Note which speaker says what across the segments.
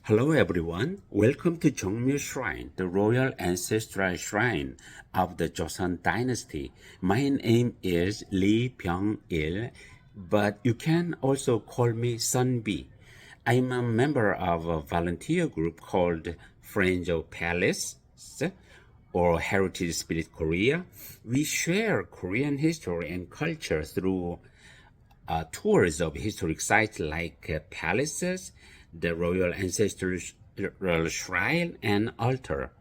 Speaker 1: Hello everyone, welcome to Jongmyo Shrine, the royal ancestral shrine of the Joseon dynasty. My name is Lee Byung-il, but you can also call me Sunbi. I'm a member of a volunteer group called Friends of Palace or Heritage Spirit Korea. We share Korean history and culture through tours of historic sites like palaces, the royal ancestral shrine and altar,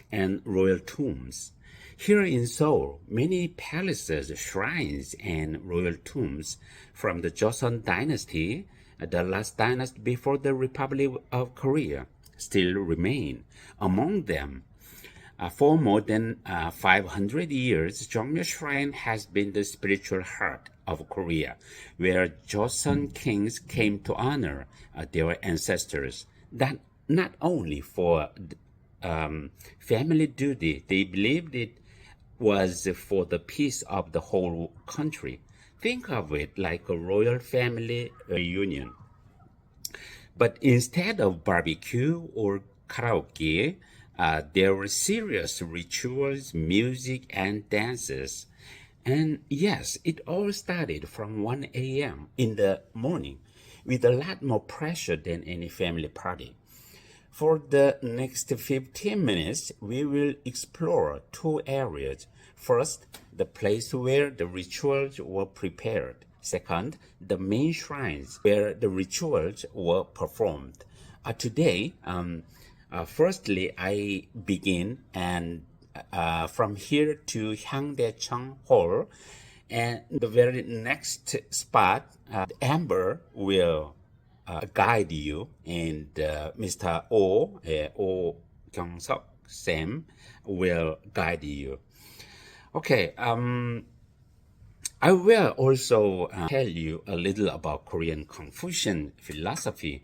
Speaker 1: and royal tombs. Here in Seoul, many palaces, shrines, and royal tombs from the Joseon dynasty, the last dynasty before the Republic of Korea, still remain. Among them, for more than 500 years, Jongmyo Shrine has been the spiritual heart of Korea, where Joseon kings came to honor their ancestors. That not only for family duty, they believed it was for the peace of the whole country. Think of it like a royal family reunion. But instead of barbecue or karaoke, there were serious rituals, music, and dances. And yes, it all started from 1 a.m. in the morning with a lot more pressure than any family party. For the next 15 minutes, we will explore two areas. First, the place where the rituals were prepared. Second, the main shrines where the rituals were performed. Today, firstly, I begin and from here to Hyangdaecheong Hall, and the very next spot, Amber will guide you, and Mr. O Kyung-sok Sam will guide you. Okay, I will also tell you a little about Korean Confucian philosophy.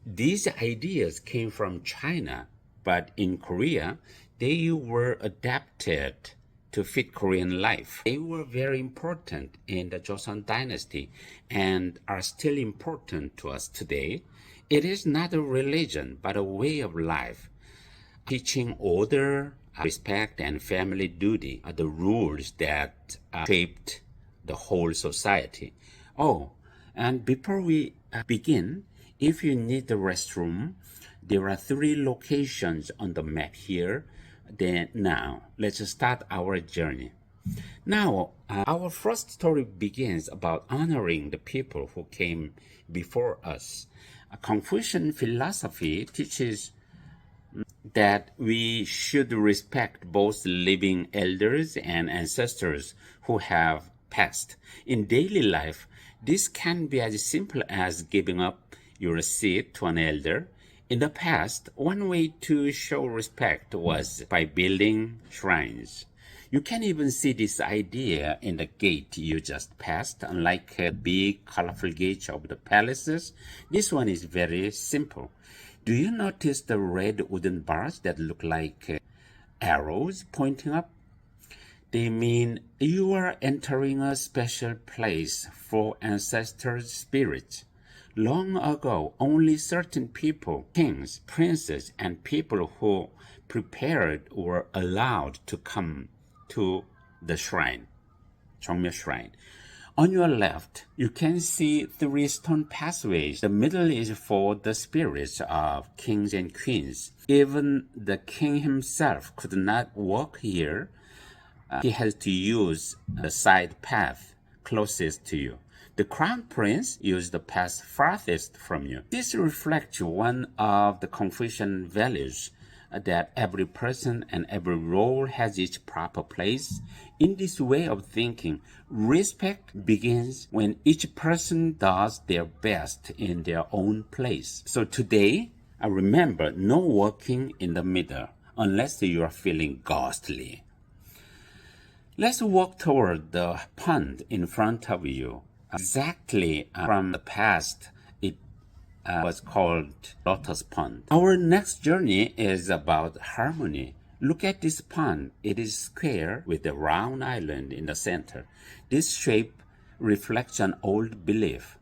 Speaker 1: These ideas came from China, but in Korea, they were adapted to fit Korean life. They were very important in the Joseon dynasty and are still important to us today. It is not a religion, but a way of life. Teaching order, respect, and family duty are the rules that shaped the whole society. Oh, and before we begin, if you need the restroom, there are 3 locations on the map here. Then now, let's start our journey. Now, our first story begins about honoring the people who came before us. Confucian philosophy teaches that we should respect both living elders and ancestors who have passed. In daily life, this can be as simple as giving up your seat to an elder. In the past, one way to show respect was by building shrines. You can even see this idea in the gate you just passed. Unlike a big, colorful gate of the palaces, this one is very simple. Do you notice the red wooden bars that look like arrows pointing up? They mean you are entering a special place for ancestors' spirits. Long ago, only certain people, kings, princes, and people who prepared were allowed to come to the shrine, Jongmyo Shrine. On your left, you can see 3 stone pathways. The middle is for the spirits of kings and queens. Even the king himself could not walk here. He has to use the side path closest to you. The crown prince used the path farthest from you. This reflects one of the Confucian values, that every person and every role has its proper place. In this way of thinking, respect begins when each person does their best in their own place. So today, I remember no walking in the middle unless you are feeling ghostly. Let's walk toward the pond in front of you. Exactly from the past, it was called Lotus Pond. Our next journey is about harmony. Look at this pond. It is square with a round island in the center. This shape reflects an old belief.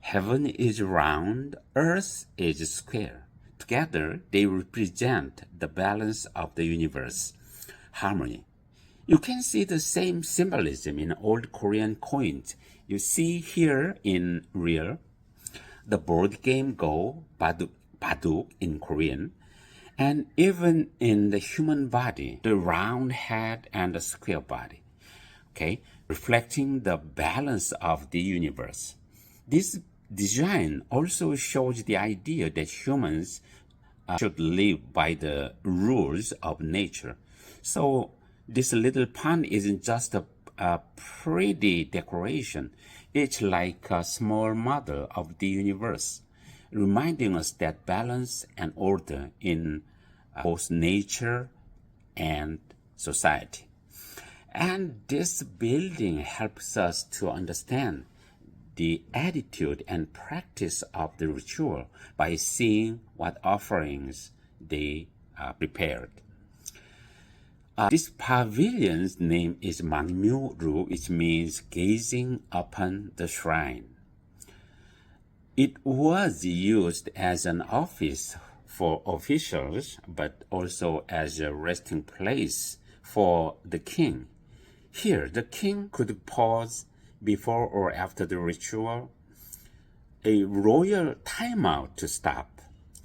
Speaker 1: Heaven is round, earth is square. Together, they represent the balance of the universe, harmony. You can see the same symbolism in old Korean coins you see here in real. The board game Go, baduk in Korean, and even in the human body, the round head and the square body, okay, reflecting the balance of the universe. This design also shows the idea that humans should live by the rules of nature. So this little pond isn't just a pretty decoration. It's like a small model of the universe, reminding us that balance and order in both nature and society. And this building helps us to understand the attitude and practice of the ritual by seeing what offerings they prepared. This pavilion's name is Mangmyo-ru, which means gazing upon the shrine. It was used as an office for officials, but also as a resting place for the king. Here, the king could pause before or after the ritual, a royal timeout to stop,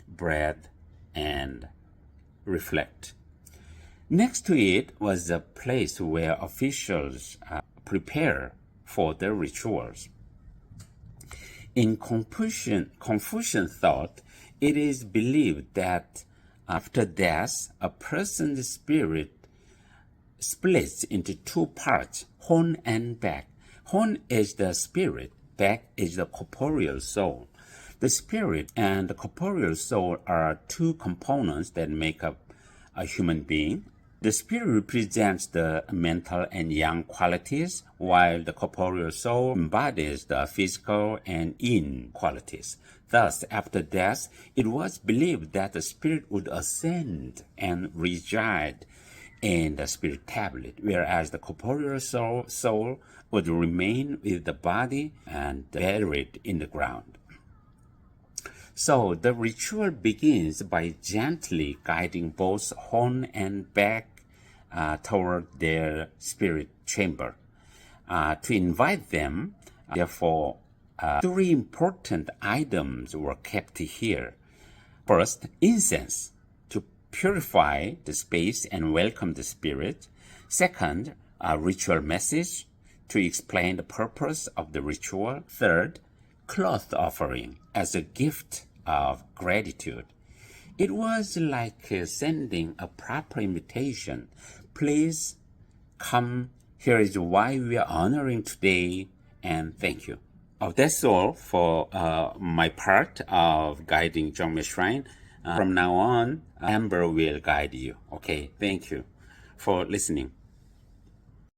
Speaker 1: breathe, and reflect. Next to it was a place where officials prepare for the rituals. In Confucian thought, it is believed that after death, a person's spirit splits into two parts, hon and back. Hon is the spirit, back is the corporeal soul. The spirit and the corporeal soul are two components that make up a human being. The spirit represents the mental and yang qualities, while the corporeal soul embodies the physical and yin qualities. Thus, after death, it was believed that the spirit would ascend and reside in the spirit tablet, whereas the corporeal soul would remain with the body and buried in the ground. So the ritual begins by gently guiding both hon and back toward their spirit chamber. To invite them, therefore, three important items were kept here. First, incense to purify the space and welcome the spirit. Second, a ritual message to explain the purpose of the ritual. Third, cloth offering as a gift of gratitude. It was like sending a proper invitation. Please come. Here is why we are honoring today, and thank you. That's all for my part of guiding Jongmyo Shrine. From now on, Amber will guide you. Okay, thank you for listening.